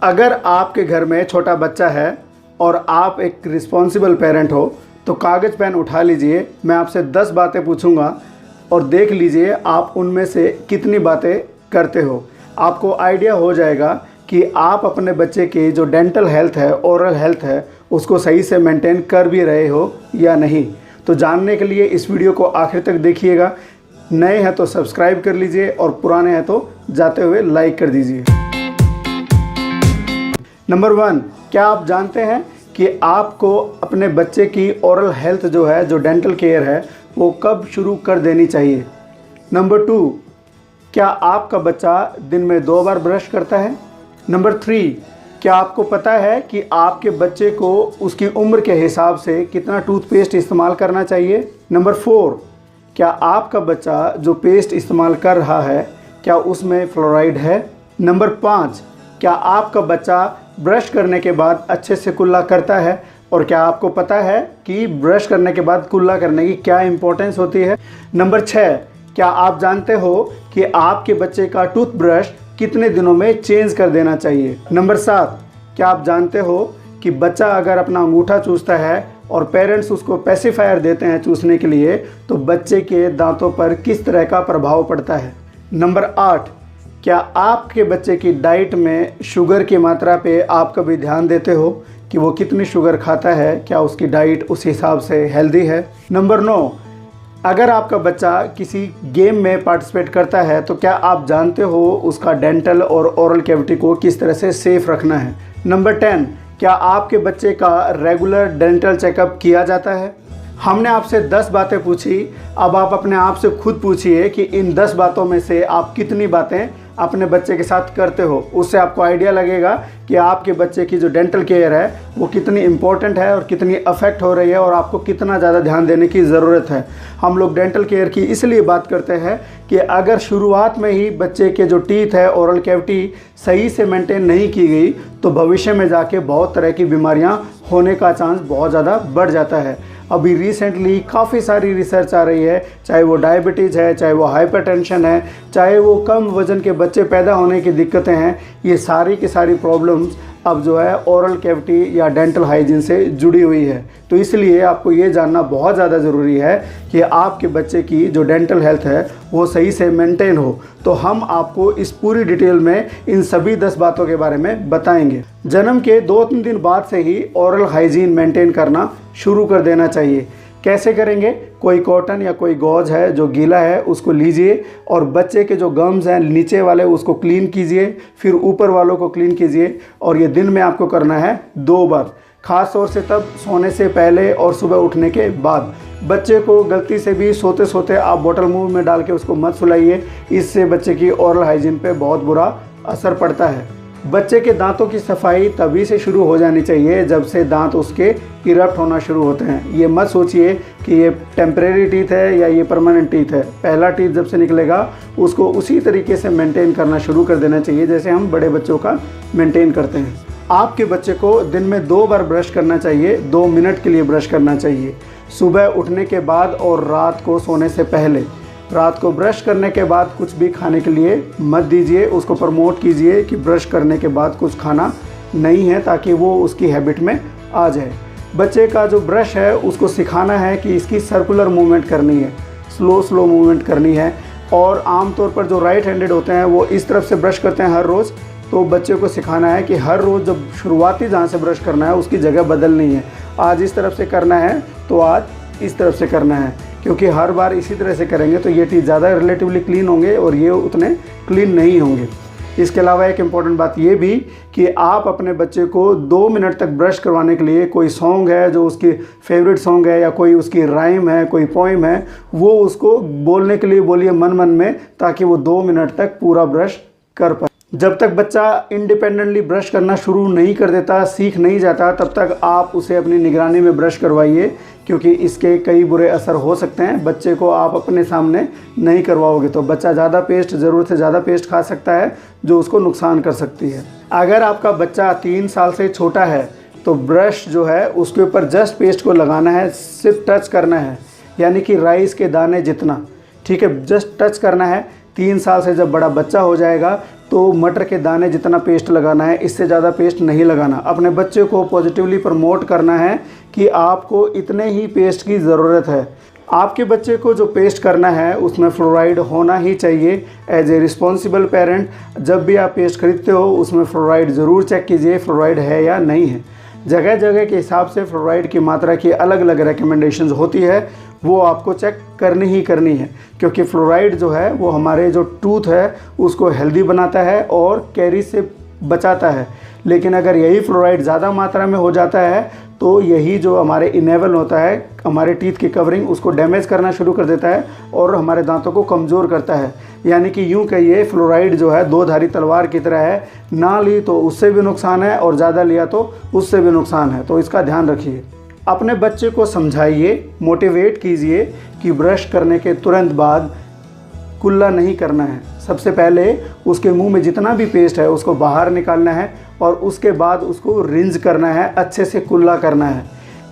अगर आपके घर में छोटा बच्चा है और आप एक रिस्पॉन्सिबल पेरेंट हो तो कागज़ पेन उठा लीजिए। मैं आपसे 10 बातें पूछूंगा और देख लीजिए आप उनमें से कितनी बातें करते हो। आपको आइडिया हो जाएगा कि आप अपने बच्चे की जो डेंटल हेल्थ है, ओरल हेल्थ है, उसको सही से मेंटेन कर भी रहे हो या नहीं। तो जानने के लिए इस वीडियो को आखिर तक देखिएगा। नए हैं तो सब्सक्राइब कर लीजिए और पुराने हैं तो जाते हुए लाइक कर दीजिए। नंबर 1, क्या आप जानते हैं कि आपको अपने बच्चे की ओरल हेल्थ जो है, जो डेंटल केयर है, वो कब शुरू कर देनी चाहिए। नंबर 2, क्या आपका बच्चा दिन में 2 बार ब्रश करता है। नंबर 3, क्या आपको पता है कि आपके बच्चे को उसकी उम्र के हिसाब से कितना टूथपेस्ट इस्तेमाल करना चाहिए। नंबर 4, क्या आपका बच्चा जो पेस्ट इस्तेमाल कर रहा है क्या उसमें फ्लोराइड है। नंबर 5, क्या आपका बच्चा ब्रश करने के बाद अच्छे से कुल्ला करता है और क्या आपको पता है कि ब्रश करने के बाद कुल्ला करने की क्या इंपॉर्टेंस होती है। नंबर 6, क्या आप जानते हो कि आपके बच्चे का टूथब्रश कितने दिनों में चेंज कर देना चाहिए। नंबर 7, क्या आप जानते हो कि बच्चा अगर अपना अंगूठा चूसता है और पेरेंट्स उसको पेसिफायर देते हैं चूसने के लिए तो बच्चे के दांतों पर किस तरह का प्रभाव पड़ता है। नंबर 8, क्या आपके बच्चे की डाइट में शुगर की मात्रा पे आप कभी ध्यान देते हो कि वो कितनी शुगर खाता है, क्या उसकी डाइट उस हिसाब से हेल्दी है। नंबर 9, अगर आपका बच्चा किसी गेम में पार्टिसिपेट करता है तो क्या आप जानते हो उसका डेंटल और ओरल कैविटी को किस तरह से सेफ रखना है। नंबर 10, क्या आपके बच्चे का रेगुलर डेंटल चेकअप किया जाता है। हमने आपसे 10 बातें पूछी, अब आप अपने आप से खुद पूछिए कि इन 10 बातों में से आप कितनी बातें अपने बच्चे के साथ करते हो। उससे आपको आइडिया लगेगा कि आपके बच्चे की जो डेंटल केयर है वो कितनी इम्पोर्टेंट है और कितनी अफेक्ट हो रही है और आपको कितना ज़्यादा ध्यान देने की ज़रूरत है। हम लोग डेंटल केयर की इसलिए बात करते हैं कि अगर शुरुआत में ही बच्चे के जो टीथ है, ओरल कैविटी सही से मेंटेन नहीं की गई तो भविष्य में जाके बहुत तरह की बीमारियाँ होने का चांस बहुत ज़्यादा बढ़ जाता है। अभी रिसेंटली काफ़ी सारी रिसर्च आ रही है, चाहे वो डायबिटीज़ है, चाहे वो हाइपरटेंशन है, चाहे वो कम वज़न के बच्चे पैदा होने की दिक्कतें हैं, ये सारी की सारी प्रॉब्लम्स अब जो है ओरल कैविटी या डेंटल हाइजीन से जुड़ी हुई है। तो इसलिए आपको ये जानना बहुत ज़्यादा ज़रूरी है कि आपके बच्चे की जो डेंटल हेल्थ है वो सही से मेंटेन हो। तो हम आपको इस पूरी डिटेल में इन सभी 10 बातों के बारे में बताएंगे। जन्म के 2-3 दिन बाद से ही ओरल हाइजीन मेंटेन करना शुरू कर देना चाहिए। कैसे करेंगे? कोई कॉटन या कोई गॉज है जो गीला है उसको लीजिए और बच्चे के जो गम्स हैं नीचे वाले उसको क्लीन कीजिए, फिर ऊपर वालों को क्लीन कीजिए और ये दिन में आपको करना है 2 बार, ख़ास तौर से तब सोने से पहले और सुबह उठने के बाद। बच्चे को गलती से भी सोते सोते आप बोतल मुंह में डाल के उसको मत सुलाइए, इससे बच्चे की ओरल हाइजीन पे बहुत बुरा असर पड़ता है। बच्चे के दांतों की सफाई तभी से शुरू हो जानी चाहिए जब से दांत उसके इरप्ट होना शुरू होते हैं। ये मत सोचिए कि ये टेम्परेरी टीथ है या ये परमानेंट टीथ है। पहला टीथ जब से निकलेगा उसको उसी तरीके से मेंटेन करना शुरू कर देना चाहिए जैसे हम बड़े बच्चों का मेंटेन करते हैं। आपके बच्चे को दिन में 2 बार ब्रश करना चाहिए, 2 मिनट के लिए ब्रश करना चाहिए, सुबह उठने के बाद और रात को सोने से पहले। रात को ब्रश करने के बाद कुछ भी खाने के लिए मत दीजिए, उसको प्रमोट कीजिए कि ब्रश करने के बाद कुछ खाना नहीं है ताकि वो उसकी हैबिट में आ जाए। बच्चे का जो ब्रश है उसको सिखाना है कि इसकी सर्कुलर मूवमेंट करनी है, स्लो मूवमेंट करनी है। और आमतौर पर जो राइट हैंडेड होते हैं वो इस तरफ से ब्रश करते हैं हर रोज़, तो बच्चे को सिखाना है कि हर रोज़ जब शुरुआती जहाँ से ब्रश करना है उसकी जगह बदलनी है। आज इस तरफ से करना है तो आज इस तरफ से करना है, क्योंकि हर बार इसी तरह से करेंगे तो ये टीथ ज़्यादा रिलेटिवली क्लीन होंगे और ये उतने क्लीन नहीं होंगे। इसके अलावा एक इम्पॉर्टेंट बात ये भी कि आप अपने बच्चे को 2 मिनट तक ब्रश करवाने के लिए कोई सॉन्ग है जो उसकी फेवरेट सॉन्ग है या कोई उसकी राइम है, कोई पोइम है, वो उसको बोलने के लिए बोलिए मन में, ताकि वो 2 मिनट तक पूरा ब्रश कर पाए। जब तक बच्चा इंडिपेंडेंटली ब्रश करना शुरू नहीं कर देता, सीख नहीं जाता, तब तक आप उसे अपनी निगरानी में ब्रश करवाइए, क्योंकि इसके कई बुरे असर हो सकते हैं। बच्चे को आप अपने सामने नहीं करवाओगे तो बच्चा ज़्यादा पेस्ट, ज़रूरत से ज़्यादा पेस्ट खा सकता है जो उसको नुकसान कर सकती है। अगर आपका बच्चा 3 साल से छोटा है तो ब्रश जो है उसके ऊपर जस्ट पेस्ट को लगाना है, सिर्फ टच करना है, यानी कि राइस के दाने जितना, ठीक है, जस्ट टच करना है। 3 साल से जब बड़ा बच्चा हो जाएगा तो मटर के दाने जितना पेस्ट लगाना है, इससे ज़्यादा पेस्ट नहीं लगाना। अपने बच्चे को पॉजिटिवली प्रमोट करना है कि आपको इतने ही पेस्ट की ज़रूरत है। आपके बच्चे को जो पेस्ट करना है उसमें फ्लोराइड होना ही चाहिए। एज ए रिस्पॉन्सिबल पेरेंट जब भी आप पेस्ट खरीदते हो उसमें फ्लोराइड ज़रूर चेक कीजिए फ्लोराइड है या नहीं है। जगह जगह के हिसाब से फ्लोराइड की मात्रा की अलग अलग रिकमेंडेशंस होती है, वो आपको चेक करनी ही करनी है, क्योंकि फ्लोराइड जो है वो हमारे जो टूथ है उसको हेल्दी बनाता है और कैरी से बचाता है। लेकिन अगर यही फ्लोराइड ज़्यादा मात्रा में हो जाता है तो यही जो हमारे इनेवल होता है, हमारे टीथ की कवरिंग, उसको डैमेज करना शुरू कर देता है और हमारे दांतों को कमज़ोर करता है। यानी कि यूँ कहिए फ्लोराइड जो है दो धारी तलवार की तरह है, ना ली तो उससे भी नुकसान है और ज़्यादा लिया तो उससे भी नुकसान है। तो इसका ध्यान रखिए। अपने बच्चे को समझाइए, मोटिवेट कीजिए कि ब्रश करने के तुरंत बाद कुल्ला नहीं करना है। सबसे पहले उसके मुंह में जितना भी पेस्ट है उसको बाहर निकालना है और उसके बाद उसको रिंज करना है, अच्छे से कुल्ला करना है।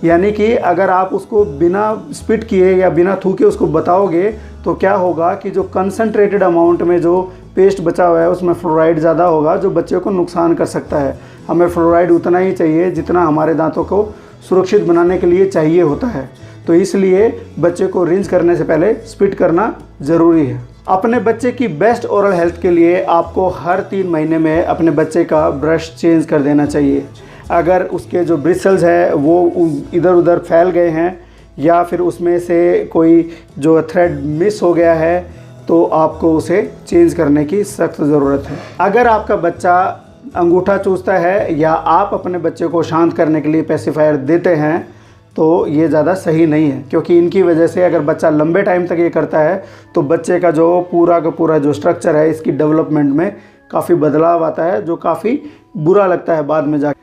यानी कि अगर आप उसको बिना स्पिट किए या बिना थूके उसको बताओगे तो क्या होगा कि जो कंसंट्रेटेड अमाउंट में जो पेस्ट बचा हुआ है उसमें फ्लोराइड ज़्यादा होगा जो बच्चे को नुकसान कर सकता है। हमें फ्लोराइड उतना ही चाहिए जितना हमारे दांतों को सुरक्षित बनाने के लिए चाहिए होता है। तो इसलिए बच्चे को रिंज करने से पहले स्पिट करना ज़रूरी है। अपने बच्चे की बेस्ट ओरल हेल्थ के लिए आपको हर 3 महीने में अपने बच्चे का ब्रश चेंज कर देना चाहिए। अगर उसके जो ब्रिसल्स है वो इधर उधर फैल गए हैं या फिर उसमें से कोई जो थ्रेड मिस हो गया है तो आपको उसे चेंज करने की सख्त ज़रूरत है। अगर आपका बच्चा अंगूठा चूसता है या आप अपने बच्चे को शांत करने के लिए पेसिफायर देते हैं तो ये ज़्यादा सही नहीं है, क्योंकि इनकी वजह से अगर बच्चा लंबे टाइम तक ये करता है तो बच्चे का पूरा जो स्ट्रक्चर है इसकी डेवलपमेंट में काफ़ी बदलाव आता है जो काफ़ी बुरा लगता है बाद में जाकर।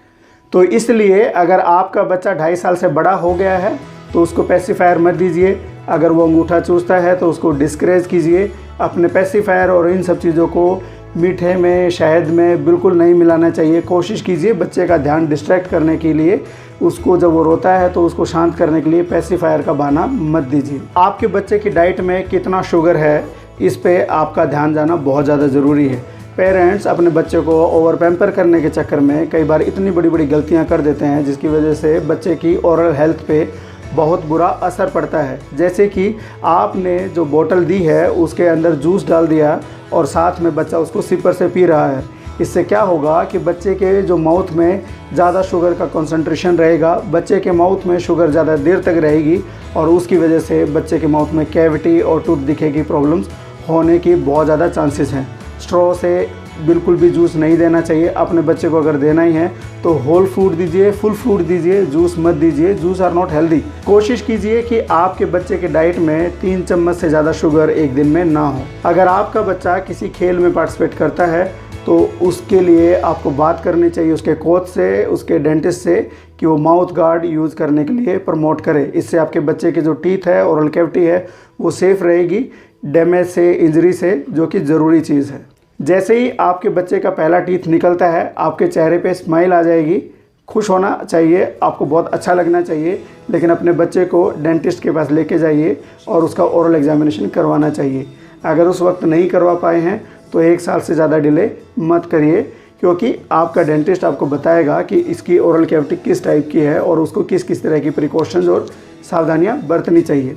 तो इसलिए अगर आपका बच्चा 2.5 साल से बड़ा हो गया है तो उसको पेसिफायर मत दीजिए। अगर वो अंगूठा चूसता है तो उसको डिस्करेज कीजिए। अपने पेसिफायर और इन सब चीज़ों को मीठे में, शहद में बिल्कुल नहीं मिलाना चाहिए। कोशिश कीजिए बच्चे का ध्यान डिस्ट्रैक्ट करने के लिए, उसको जब वो रोता है तो उसको शांत करने के लिए पेसिफायर का बहाना मत दीजिए। आपके बच्चे की डाइट में कितना शुगर है इस पे आपका ध्यान जाना बहुत ज़्यादा ज़रूरी है। पेरेंट्स अपने बच्चे को ओवर पैम्पर करने के चक्कर में कई बार इतनी बड़ी बड़ी गलतियां कर देते हैं जिसकी वजह से बच्चे की ओरल हेल्थ पे बहुत बुरा असर पड़ता है। जैसे कि आपने जो बोतल दी है उसके अंदर जूस डाल दिया और साथ में बच्चा उसको सिपर से पी रहा है। इससे क्या होगा कि बच्चे के जो माउथ में ज़्यादा शुगर का कंसंट्रेशन रहेगा, बच्चे के माउथ में शुगर ज़्यादा देर तक रहेगी और उसकी वजह से बच्चे के माउथ में कैविटी और टूथ दिखे की प्रॉब्लम्स होने की बहुत ज़्यादा चांसेस हैं। स्ट्रॉ से बिल्कुल भी जूस नहीं देना चाहिए। अपने बच्चे को अगर देना ही है तो होल फ्रूट दीजिए, फुल फ्रूट दीजिए, जूस मत दीजिए। Juice are not healthy. कोशिश कीजिए कि आपके बच्चे के डाइट में 3 चम्मच से ज़्यादा शुगर एक दिन में ना हो। अगर आपका बच्चा किसी खेल में पार्टिसिपेट करता है तो उसके लिए आपको बात करनी चाहिए उसके कोच से, उसके डेंटिस्ट से कि वो माउथ गार्ड यूज़ करने के लिए प्रमोट करे। इससे आपके बच्चे के जो टीथ है, ओरल कैविटी है, वो सेफ़ रहेगी डैमेज से, इंजरी से, जो कि ज़रूरी चीज़ है। जैसे ही आपके बच्चे का पहला टीथ निकलता है आपके चेहरे पे स्माइल आ जाएगी। खुश होना चाहिए, आपको बहुत अच्छा लगना चाहिए, लेकिन अपने बच्चे को डेंटिस्ट के पास लेके जाइए और उसका ओरल एग्जामिनेशन करवाना चाहिए। अगर उस वक्त नहीं करवा पाए हैं तो 1 साल से ज़्यादा डिले मत करिए, क्योंकि आपका डेंटिस्ट आपको बताएगा कि इसकी ओरल कैविटी किस टाइप की है और उसको किस किस तरह की प्रिकॉशंस और सावधानियाँ बरतनी चाहिए।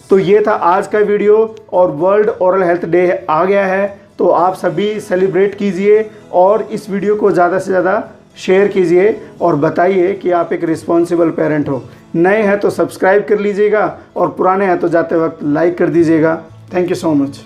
तो ये था आज का वीडियो और वर्ल्ड ओरल हेल्थ डे आ गया है, तो आप सभी सेलिब्रेट कीजिए और इस वीडियो को ज़्यादा से ज़्यादा शेयर कीजिए और बताइए कि आप एक रिस्पॉन्सिबल पेरेंट हो। नए हैं तो सब्सक्राइब कर लीजिएगा और पुराने हैं तो जाते वक्त लाइक कर दीजिएगा। Thank you so much.